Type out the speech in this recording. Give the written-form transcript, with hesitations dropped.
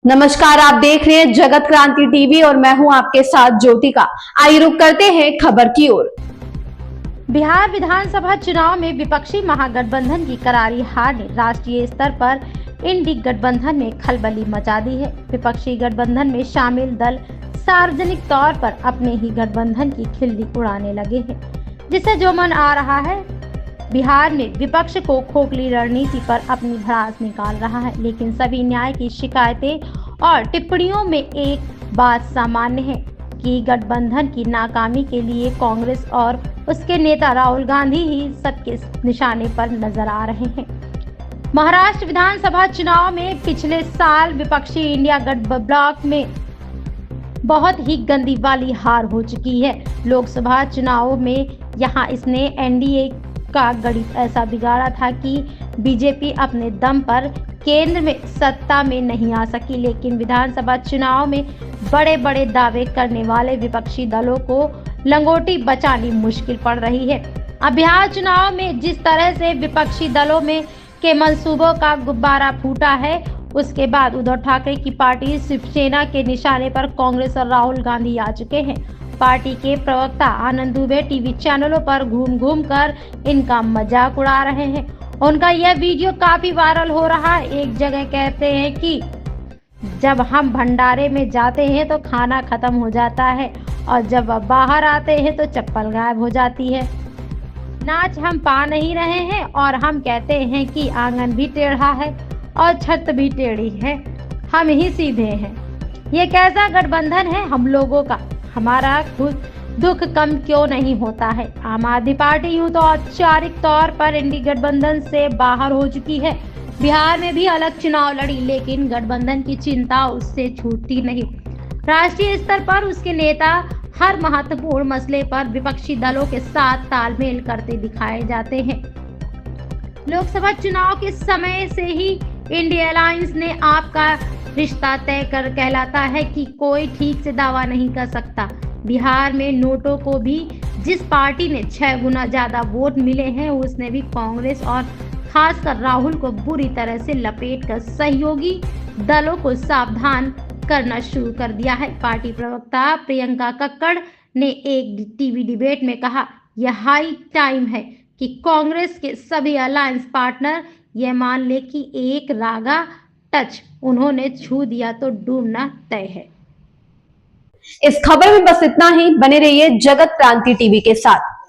नमस्कार, आप देख रहे हैं जगत क्रांति टीवी और मैं हूं आपके साथ ज्योतिका। आइए रुक करते हैं खबर की ओर। बिहार विधानसभा चुनाव में विपक्षी महागठबंधन की करारी हार ने राष्ट्रीय स्तर पर इंडी गठबंधन में खलबली मचा दी है। विपक्षी गठबंधन में शामिल दल सार्वजनिक तौर पर अपने ही गठबंधन की खिल्ली उड़ाने लगे हैं, जिससे जो मन आ रहा है बिहार में विपक्ष को खोखली रणनीति पर अपनी भड़ास निकाल रहा है। लेकिन सभी न्याय की शिकायतें और टिप्पणियों में एक बात सामान्य है कि गठबंधन की नाकामी के लिए कांग्रेस और उसके नेता राहुल गांधी ही सबके निशाने पर नजर आ रहे हैं। महाराष्ट्र विधानसभा चुनाव में पिछले साल विपक्षी इंडिया गठ ब्लॉक में बहुत ही गंदी वाली हार हो चुकी है। लोकसभा चुनाव में यहां इसने एनडीए का गणित ऐसा बिगाड़ा था कि बीजेपी अपने दम पर केंद्र में सत्ता में नहीं आ सकी। लेकिन विधानसभा चुनाव में बड़े बड़े दावे करने वाले विपक्षी दलों को लंगोटी बचानी मुश्किल पड़ रही है। अब बिहार चुनाव में जिस तरह से विपक्षी दलों में के मंसूबों का गुब्बारा फूटा है, उसके बाद उद्धव ठाकरे की पार्टी शिवसेना के निशाने पर कांग्रेस और राहुल गांधी आ चुके हैं। पार्टी के प्रवक्ता आनंद दुबे टीवी चैनलों पर घूम घूम कर इनका मजाक उड़ा रहे हैं। उनका यह वीडियो काफी वायरल हो रहा है। एक जगह कहते हैं कि जब हम भंडारे में जाते हैं तो खाना खत्म हो जाता है और जब बाहर आते हैं तो चप्पल गायब हो जाती है। नाच हम पा नहीं रहे हैं और हम कहते हैं कि आंगन भी टेढ़ा है और छत भी टेढ़ी है, हम ही सीधे हैं। ये कैसा गठबंधन है हम लोगों का? हमारा खुद दुख कम क्यों नहीं होता है? आम आदमी पार्टी यूं तो औपचारिक तौर पर इंडी गठबंधन से बाहर हो चुकी है। बिहार में भी अलग चुनाव लड़ी, लेकिन गठबंधन की चिंता उससे छूटती नहीं। राष्ट्रीय स्तर पर उसके नेता हर महत्वपूर्ण मसले पर विपक्षी दलों के साथ तालमेल करते दिखाए जाते हैं। लोकसभा चुनाव के समय से ही इंडिया अलायंस ने आपका रिश्ता तय कर कहलाता है कि कोई ठीक से दावा नहीं कर सकता। बिहार में नोटों को भी जिस पार्टी ने 6 गुना ज्यादा वोट मिले हैं, उसने भी कांग्रेस और खासकर राहुल को बुरी तरह से लपेटकर सहयोगी दलों को सावधान करना शुरू कर दिया है। पार्टी प्रवक्ता प्रियंका कक्कड़ ने एक टीवी डिबेट में कहा, यह हाई टाइम है कि कांग्रेस के सभी अलायंस पार्टनर यह मान ले कि एक रागा टच उन्होंने छू दिया तो डूबना तय है। इस खबर में बस इतना ही। बने रहिए जगत क्रांति टीवी के साथ।